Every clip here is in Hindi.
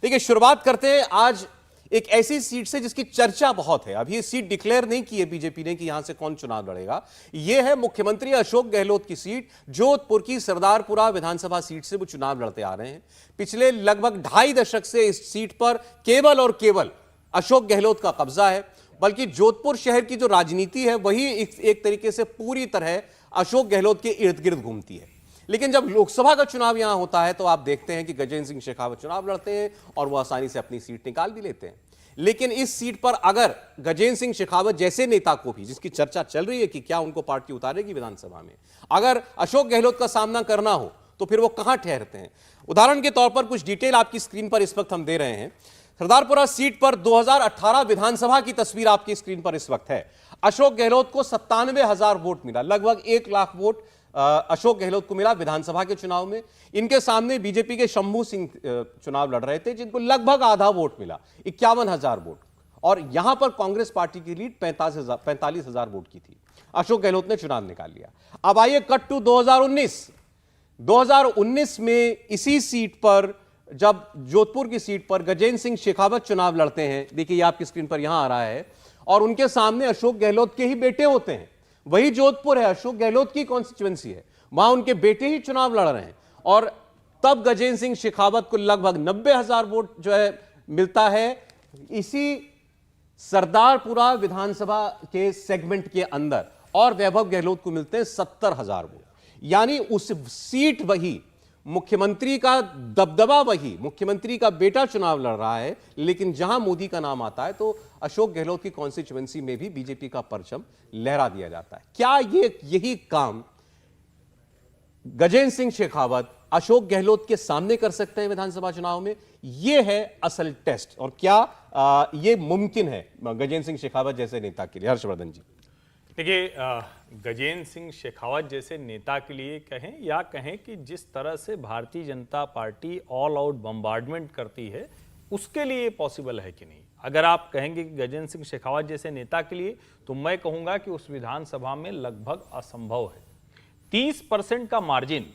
देखिए, शुरुआत करते हैं आज एक ऐसी सीट से जिसकी चर्चा बहुत है। अभी ये सीट डिक्लेयर नहीं की है बीजेपी ने कि यहां से कौन चुनाव लड़ेगा। यह है मुख्यमंत्री अशोक गहलोत की सीट, जोधपुर की सरदारपुरा विधानसभा सीट से वो चुनाव लड़ते आ रहे हैं। पिछले लगभग 2.5 दशक से इस सीट पर केवल और केवल अशोक गहलोत का कब्जा है, बल्कि जोधपुर शहर की जो राजनीति है वही एक तरीके से पूरी तरह अशोक गहलोत के इर्द गिर्द घूमती है। लेकिन जब लोकसभा का चुनाव यहां होता है तो आप देखते हैं कि गजेंद्र सिंह शेखावत चुनाव लड़ते हैं और वो आसानी से अपनी सीट निकाल भी लेते हैं। लेकिन इस सीट पर अगर गजेंद्र सिंह शेखावत जैसे नेता को भी, जिसकी चर्चा चल रही है कि क्या उनको पार्टी उतारेगी विधानसभा में, अगर अशोक गहलोत का सामना करना हो तो फिर वो कहां ठहरते हैं। उदाहरण के तौर पर कुछ डिटेल आपकी स्क्रीन पर इस वक्त हम दे रहे हैं। सरदारपुरा सीट पर 2018 विधानसभा की तस्वीर आपकी स्क्रीन पर इस वक्त है। अशोक गहलोत को 97,000 वोट मिला, लगभग 1 लाख वोट अशोक गहलोत को मिला विधानसभा के चुनाव में। इनके सामने बीजेपी के शंभू सिंह चुनाव लड़ रहे थे, जिनको लगभग आधा वोट मिला, 51,000 वोट। और यहां पर कांग्रेस पार्टी की लीड 45,000 वोट की थी। अशोक गहलोत ने चुनाव निकाल लिया। अब आइए कट टू 2019 में इसी सीट पर, जब जोधपुर की सीट पर गजेंद्र सिंह शेखावत चुनाव लड़ते हैं, देखिए आपकी स्क्रीन पर यहां आ रहा है, और उनके सामने अशोक गहलोत के ही बेटे होते हैं। वही जोधपुर है, अशोक गहलोत की कॉन्स्टिट्यूएंसी है, वहां उनके बेटे ही चुनाव लड़ रहे हैं। और तब गजेंद्र सिंह शेखावत को लगभग 90,000 वोट जो है मिलता है इसी सरदारपुरा विधानसभा के सेगमेंट के अंदर, और वैभव गहलोत को मिलते हैं 70,000 वोट। यानी उस सीट वही, मुख्यमंत्री का दबदबा वही, मुख्यमंत्री का बेटा चुनाव लड़ रहा है, लेकिन जहां मोदी का नाम आता है तो अशोक गहलोत की कॉन्स्टिट्यूएंसी में भी बीजेपी का परचम लहरा दिया जाता है। क्या यही काम गजेंद्र सिंह शेखावत अशोक गहलोत के सामने कर सकते हैं विधानसभा चुनाव में? यह है असल टेस्ट, और क्या यह मुमकिन है गजेंद्र सिंह शेखावत जैसे नेता के लिए? हर्षवर्धन जी। देखिए, गजेंद्र सिंह शेखावत जैसे नेता के लिए कहें या कहें कि जिस तरह से Bharatiya Janata party all out bombardment करती है, उसके लिए पॉसिबल है कि नहीं। अगर आप कहेंगे कि गजेंद्र सिंह शेखावत जैसे नेता के लिए, तो मैं कहूंगा कि उस विधानसभा में लगभग असंभव है। 30% का मार्जिन,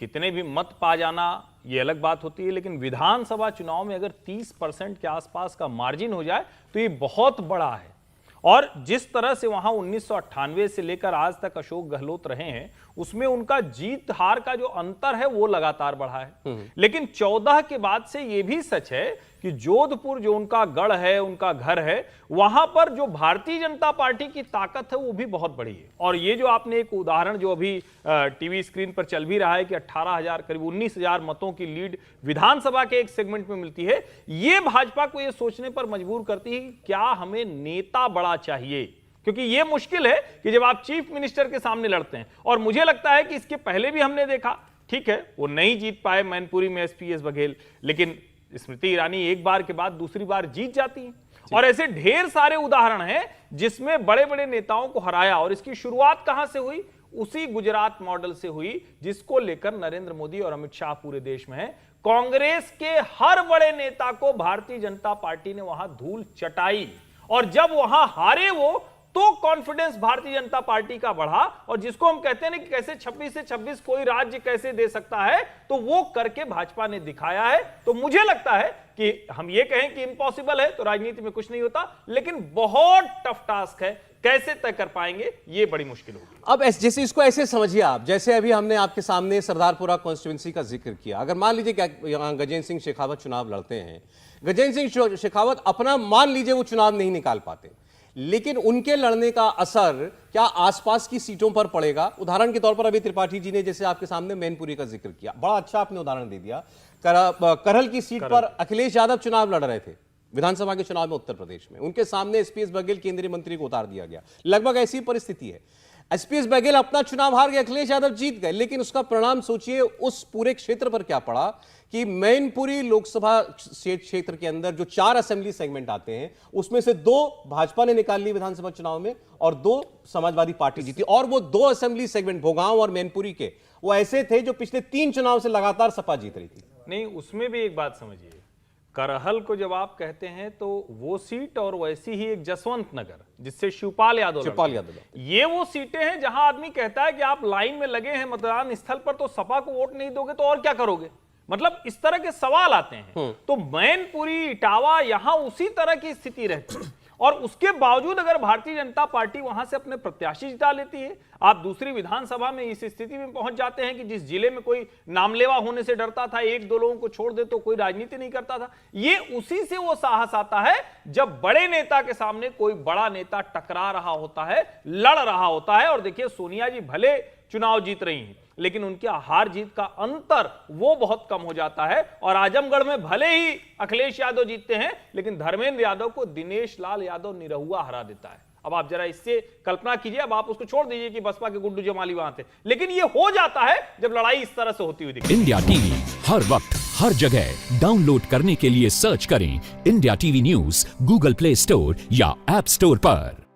कितने भी मत पा जाना ये अलग बात होती है, लेकिन विधानसभा चुनाव में अगर 30% के आसपास का मार्जिन हो जाए तो ये बहुत बड़ा है। और जिस तरह से वहां 1998 से लेकर आज तक अशोक गहलोत रहे हैं, उसमें उनका जीत हार का जो अंतर है वो लगातार बढ़ा है। लेकिन 14 के बाद से ये भी सच है कि जोधपुर जो उनका गढ़ है, उनका घर है, वहां पर जो भारतीय जनता पार्टी की ताकत है वो भी बहुत बड़ी है। और ये जो आपने एक उदाहरण जो अभी टीवी स्क्रीन पर चल भी रहा है कि 18,000 करीब 19,000 मतों की लीड विधानसभा के एक सेगमेंट में मिलती है, ये भाजपा को ये सोचने पर मजबूर करती है कि क्या हमें नेता बड़ा चाहिए। क्योंकि यह मुश्किल है कि जब आप चीफ मिनिस्टर के सामने लड़ते हैं, और मुझे लगता है कि इसके पहले भी हमने देखा, ठीक है वो नहीं जीत पाए मैनपुरी में एसपीएस बघेल, लेकिन स्मृति ईरानी एक बार के बाद दूसरी बार जीत जाती है। और ऐसे ढेर सारे उदाहरण हैं जिसमें बड़े बड़े नेताओं को हराया। और इसकी शुरुआत कहां से हुई? उसी गुजरात मॉडल से हुई, जिसको लेकर नरेंद्र मोदी और अमित शाह पूरे देश में है। कांग्रेस के हर बड़े नेता को भारतीय जनता पार्टी ने वहां धूल चटाई, और जब वहां हारे वो, तो कॉन्फिडेंस भारतीय जनता पार्टी का बढ़ा। और जिसको हम कहते हैं ना कि कैसे 26 से 26 कोई राज्य कैसे दे सकता है, तो वो करके भाजपा ने दिखाया है। तो मुझे लगता है कि हम ये कहें कि इम्पॉसिबल है तो राजनीति में कुछ नहीं होता, लेकिन बहुत टफ टास्क है। कैसे तय कर पाएंगे, ये बड़ी मुश्किल होगी। अब जैसे इसको ऐसे समझिए आप, जैसे अभी हमने आपके सामने सरदारपुरा कॉन्स्टिट्यूएंसी का जिक्र किया। अगर मान लीजिए कि यहां गजेंद्र सिंह शेखावत चुनाव लड़ते हैं, गजेंद्र सिंह शेखावत अपना मान लीजिए वो चुनाव नहीं निकाल पाते, लेकिन उनके लड़ने का असर क्या आसपास की सीटों पर पड़ेगा? उदाहरण के तौर पर अभी त्रिपाठी जी ने जैसे आपके सामने मैनपुरी का जिक्र किया, बड़ा अच्छा आपने उदाहरण दे दिया। करहल की सीट पर अखिलेश यादव चुनाव लड़ रहे थे विधानसभा के चुनाव में उत्तर प्रदेश में, उनके सामने एसपीएस बघेल केंद्रीय मंत्री को उतार दिया गया। लगभग ऐसी परिस्थिति है। एसपीएस बघेल अपना चुनाव हार गए, अखिलेश यादव जीत गए, लेकिन उसका परिणाम सोचिए उस पूरे क्षेत्र पर क्या पड़ा कि मैनपुरी लोकसभा क्षेत्र के अंदर जो 4 असेंबली सेगमेंट आते हैं, उसमें से 2 भाजपा ने निकाल ली विधानसभा चुनाव में और 2 समाजवादी पार्टी जीती। और वो 2 असेंबली सेगमेंट भोगांव और मैनपुरी के, वो ऐसे थे जो पिछले 3 चुनाव से लगातार सपा जीत रही थी। नहीं, उसमें भी एक बात समझिए, करहल को जब आप कहते हैं तो वो सीट, और वैसी ही एक जसवंत नगर जिससे शिवपाल यादव, ये वो सीटें हैं जहां आदमी कहता है कि आप लाइन में लगे हैं मतदान स्थल पर, तो सपा को वोट नहीं दोगे तो और क्या करोगे। मतलब इस तरह के सवाल आते हैं। तो मैनपुरी, इटावा, यहां उसी तरह की स्थिति रहती है और उसके बावजूद अगर भारतीय जनता पार्टी वहां से अपने प्रत्याशी जिता लेती है, आप दूसरी विधानसभा में इस स्थिति में पहुंच जाते हैं कि जिस जिले में कोई नामलेवा होने से डरता था, एक दो लोगों को छोड़ दे तो कोई राजनीति नहीं करता था, ये उसी से वो साहस आता है जब बड़े नेता के सामने कोई बड़ा नेता टकरा रहा होता है, लड़ रहा होता है। और देखिए, सोनिया जी भले चुनाव जीत रही हैं, लेकिन उनकी हार जीत का अंतर वो बहुत कम हो जाता है। और आजमगढ़ में भले ही अखिलेश यादव जीतते हैं, लेकिन धर्मेंद्र यादव को दिनेश लाल यादव निरहुआ हरा देता है। अब आप जरा इससे कल्पना कीजिए, अब आप उसको छोड़ दीजिए कि बसपा के गुड्डू जमाली वहां थे, लेकिन ये हो जाता है जब लड़ाई इस तरह से होती हुई दिखती है। इंडिया टीवी हर वक्त हर जगह डाउनलोड करने के लिए सर्च करें India TV news Google play store या ऐप स्टोर पर।